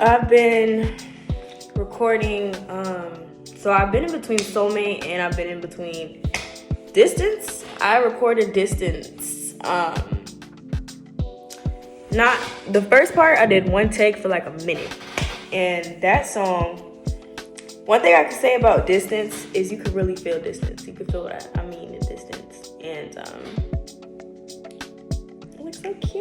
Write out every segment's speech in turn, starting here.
I've been recording, so I've been in between Soulmate and I've been in between Distance. I recorded Distance. Not the first part, I did one take for like a minute. And that song, one thing I can say about Distance is you could really feel distance. You could feel what I mean in distance. And it looks so cute.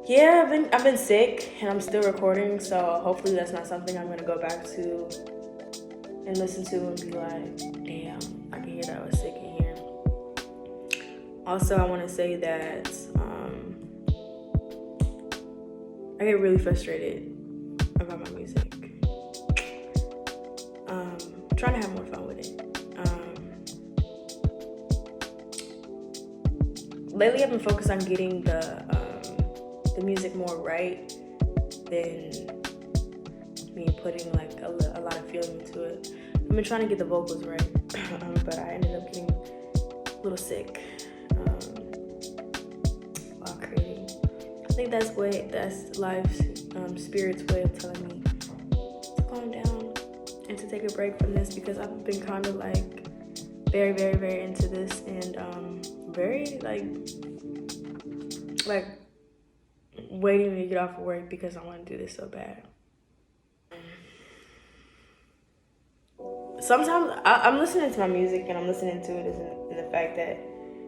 Yeah, I've been sick and I'm still recording, so hopefully that's not something I'm gonna go back to and listen to and be like, damn, I can hear that I was sick in here. Also, I want to say that I get really frustrated about my music. Trying to have more fun with it. Lately, I've been focused on getting the music more right than me putting like a lot of feeling into it. I've been trying to get the vocals right, but I ended up getting a little sick while creating. I think that's life's spirit's way of telling me to calm down and to take a break from this, because I've been kind of like very, very, very into this and very like waiting to get off of work because I want to do this so bad. Sometimes I'm listening to my music and I'm listening to it in the fact that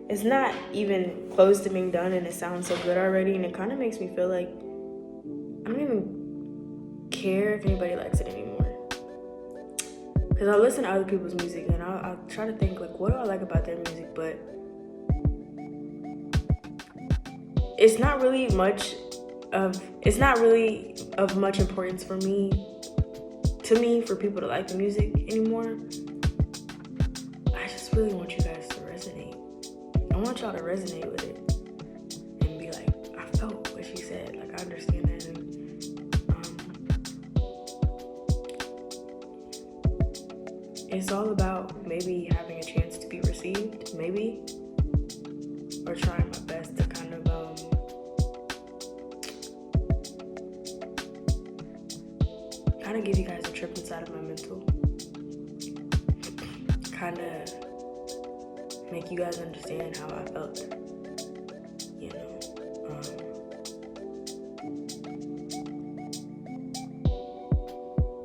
it's not even close to being done and it sounds so good already, and it kind of makes me feel like I don't even care if anybody likes it anymore. Because I listen to other people's music and I'll try to think like, what do I like about their music, but it's not really of much importance for people to like the music anymore. I just really want you guys to resonate. I want y'all to resonate with it and be like, I felt what she said. Like, I understand that. And it's all about maybe having a chance to be received, maybe, or trying my best to kind of give you guys a trip inside of my mental, kind of make you guys understand how I felt, you know.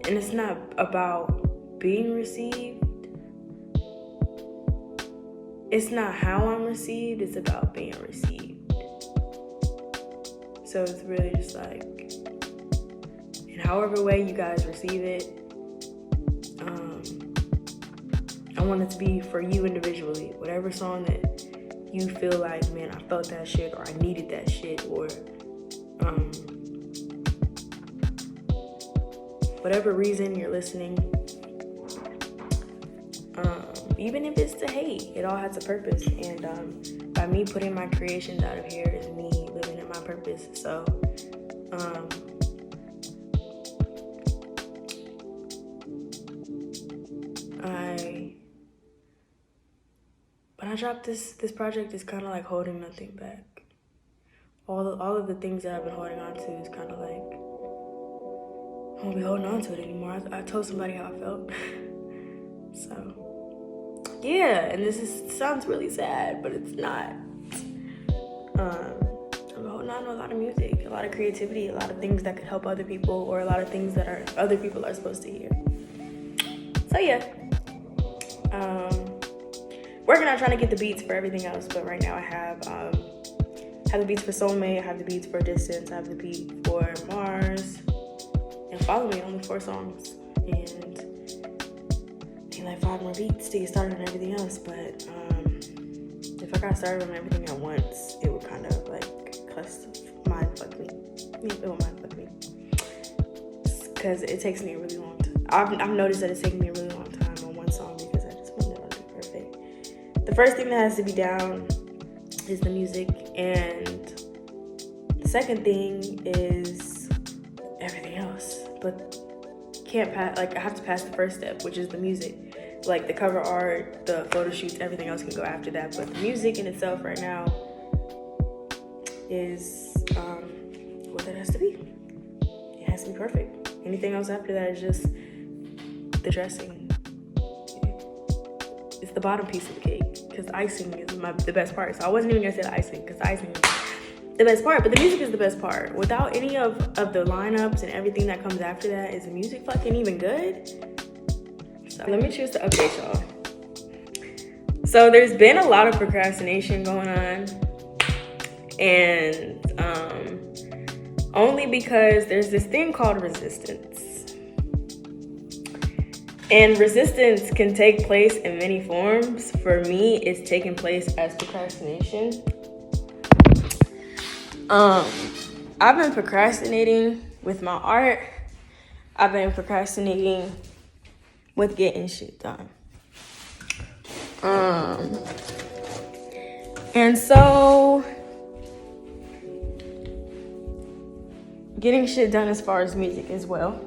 And it's not about being received. It's not how I'm received, it's about being received. So it's really just like, in however way you guys receive it, I want it to be for you individually. Whatever song that you feel like, man, I felt that shit, or I needed that shit, or whatever reason you're listening, even if it's to hate, it all has a purpose. And by me putting my creations out of here is me living in my purpose. So when I dropped this project is kind of like holding nothing back. All of the things that I've been holding on to is kind of like, I won't be holding on to it anymore. I told somebody how I felt. So yeah, and sounds really sad, but it's not. I'm holding on to a lot of music, a lot of creativity, a lot of things that could help other people, or a lot of things that other people are supposed to hear. So yeah, working on trying to get the beats for everything else, but right now I have the beats for Soulmate, I have the beats for Distance, I have the beat for Mars, and Follow Me, only 4 songs, and I need like 5 more beats to get started on everything else. But if I got started on everything at once, it would kind of like mind fuck me. It would mind fuck me, because it takes me a really long time. I've noticed that it's taking me a really long time on one song because I just want it all to be perfect. The first thing that has to be down is the music, and the second thing is everything else. But I have to pass the first step, which is the music. Like the cover art, the photo shoots, everything else can go after that. But the music in itself right now, is what it has to be. It has to be perfect. Anything else after that is just the dressing. It's the bottom piece of the cake, because icing is the best part. So I wasn't even gonna say the icing, because the icing is the best part, but the music is the best part. Without any of the lineups and everything that comes after that, is the music fucking even good? So let me choose to update y'all. So there's been a lot of procrastination going on, and only because there's this thing called resistance. And resistance can take place in many forms. For me, it's taking place as procrastination. I've been procrastinating with my art. I've been procrastinating with getting shit done. And so getting shit done as far as music as well.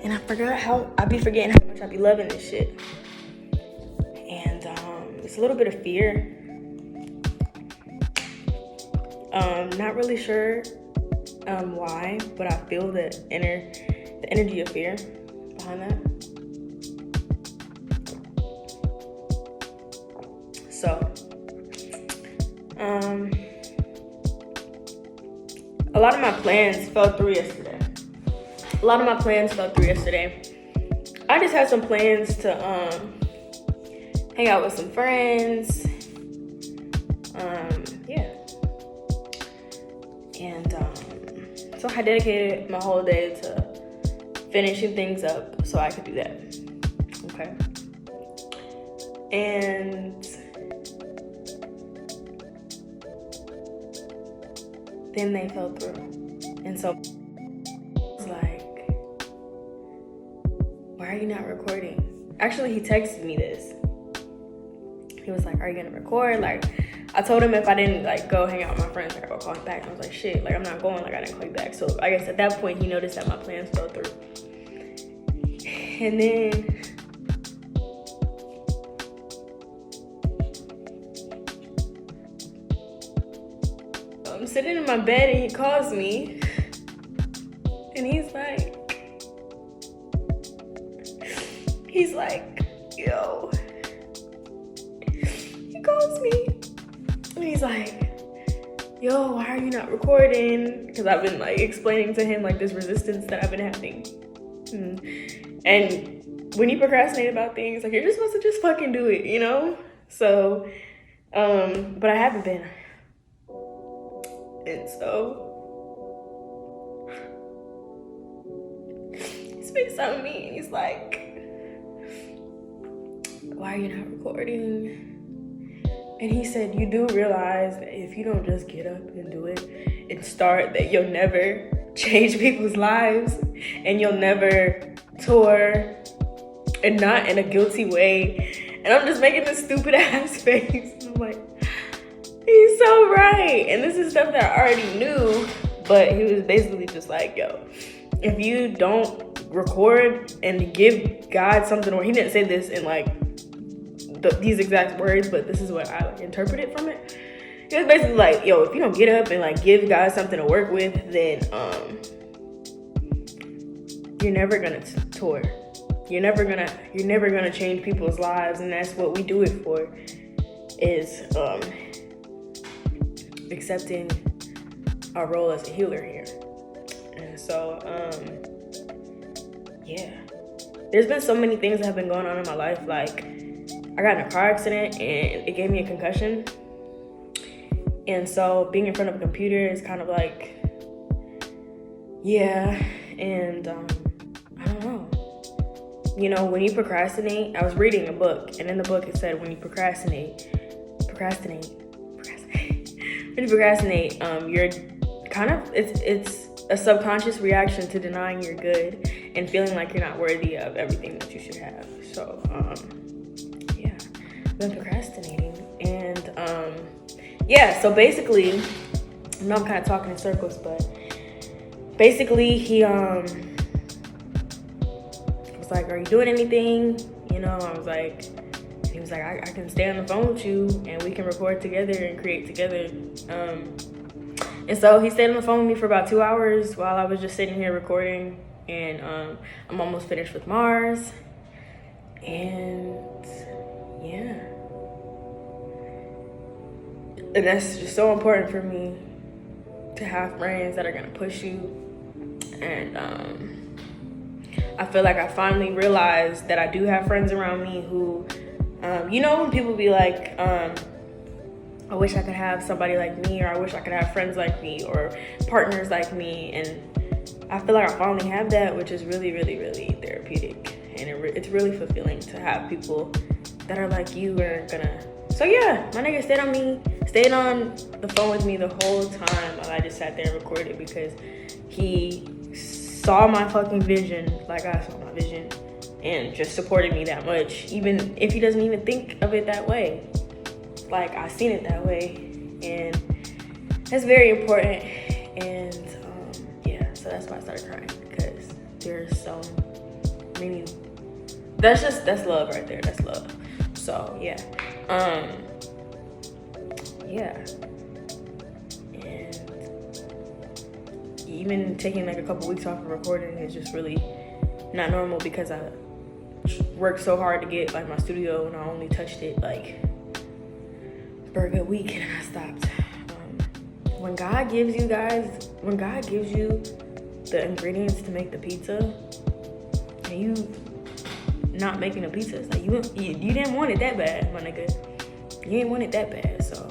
And I be forgetting how much I be loving this shit. And it's a little bit of fear. Not really sure why, but I feel the energy of fear behind that. So, a lot of my plans fell through yesterday. I just had some plans to hang out with some friends. And so I dedicated my whole day to finishing things up so I could do that. Okay. And then they fell through. And so I was like, why are you not recording? Actually, he texted me this. He was like, are you gonna record? Like, I told him if I didn't like go hang out with my friends, like, I would call him back. And I was like, shit, like I'm not going, like I didn't call you back. So I guess at that point he noticed that my plans fell through. And then I'm sitting in my bed and he calls me and he's like, yo. He calls me and he's like, yo, why are you not recording? Because I've been like explaining to him like this resistance that I've been having. And when you procrastinate about things, like you're just supposed to just fucking do it, you know? So, but I haven't been. And so he speaks on me and he's like, why are you not recording? And he said, you do realize that if you don't just get up and do it and start, that you'll never change people's lives and you'll never tour, and not in a guilty way. And I'm just making this stupid ass face. And I'm like, he's so right. And this is stuff that I already knew, but he was basically just like, yo, if you don't record and give God something, or he didn't say this in like these exact words, but this is what I like interpreted from it. He was basically like, yo, if you don't get up and like give God something to work with, then you're never gonna tour. You're never gonna change people's lives, and that's what we do it for, is accepting our role as a healer here. And so yeah, there's been so many things that have been going on in my life. Like, I got in a car accident and it gave me a concussion. And so being in front of a computer is kind of like, yeah. And I don't know. You know, when you procrastinate, I was reading a book, and in the book it said when you procrastinate, when you procrastinate, you're kind of, it's a subconscious reaction to denying you're good and feeling like you're not worthy of everything that you should have. So, yeah, I've been procrastinating. And, yeah, so basically, I know I'm kind of talking in circles, but basically he, was like, are you doing anything? You know, I was like, and he was like, I can stay on the phone with you and we can record together and create together. And so he stayed on the phone with me for about 2 hours while I was just sitting here recording. And I'm almost finished with Mars. And yeah. And that's just so important for me to have friends that are gonna push you. And I feel like I finally realized that I do have friends around me who, you know, when people be like, I wish I could have somebody like me, or I wish I could have friends like me, or partners like me. And I feel like I finally have that, which is really, really, really therapeutic. And it's really fulfilling to have people that are like you and are gonna. So yeah, my nigga stayed on the phone with me the whole time while I just sat there and recorded, because he saw my fucking vision like I saw my vision and just supported me that much, even if he doesn't even think of it that way. Like, I seen it that way, and that's very important. And yeah, so that's why I started crying, because there's so many. That's love right there. That's love. So yeah, yeah, and even taking like a couple weeks off of recording is just really not normal, because I worked so hard to get like my studio, and I only touched it like for a good week, and I stopped. When God gives you the ingredients to make the pizza, and you not making a pizza, it's like you didn't want it that bad, my nigga. You didn't want it that bad. So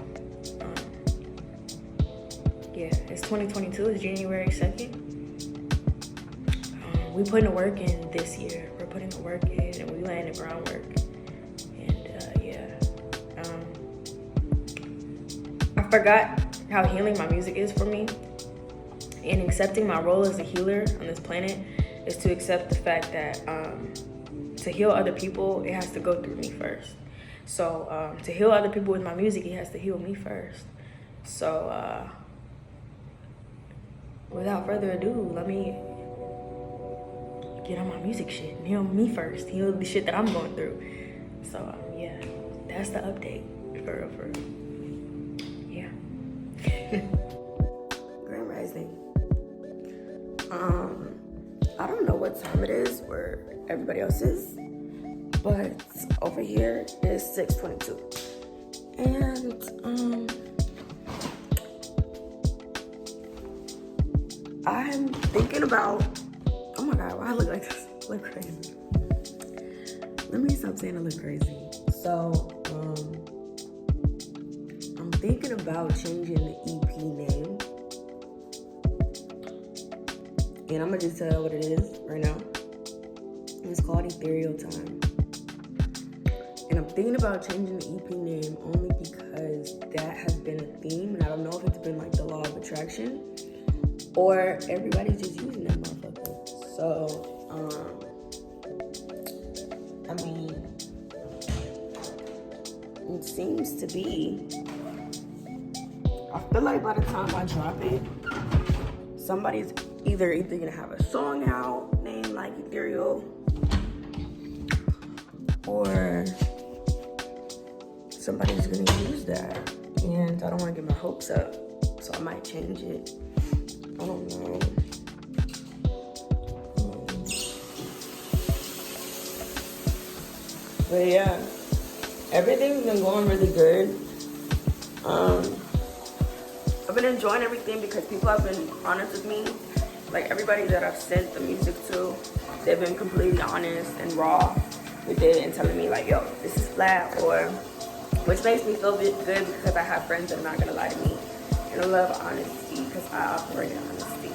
yeah, it's 2022. It's January 2nd. We putting the work in this year. We're putting the work in, and we laying the groundwork. I forgot how healing my music is for me, and accepting my role as a healer on this planet is to accept the fact that to heal other people, it has to go through me first. So to heal other people with my music, it has to heal me first. So without further ado, let me get on my music shit and heal me first, heal the shit that I'm going through. So yeah, that's the update for real. Yeah. Grand Rising. I don't know what time it is where everybody else is, but over here is 6:22. And I'm thinking about, oh my God, why I look like this? I look crazy. Let me stop saying I look crazy. So, I'm thinking about changing the EP name. And I'm gonna just tell you what it is right now. It's called Ethereal Time. And I'm thinking about changing the EP name only because that has been a theme, and I don't know if it's been like the law of attraction or everybody's just using that motherfucker. So, I mean, it seems to be, I feel like by the time I drop it, somebody's either gonna have a song out named like Ethereal, or somebody's gonna use that, and I don't want to get my hopes up, so I might change it. I don't know. But yeah, everything's been going really good. I've been enjoying everything because people have been honest with me. Like, everybody that I've sent the music to, they've been completely honest and raw with it and telling me like, yo, this is flat, or, which makes me feel good because I have friends that are not gonna lie to me. And I love honesty because I operate in honesty.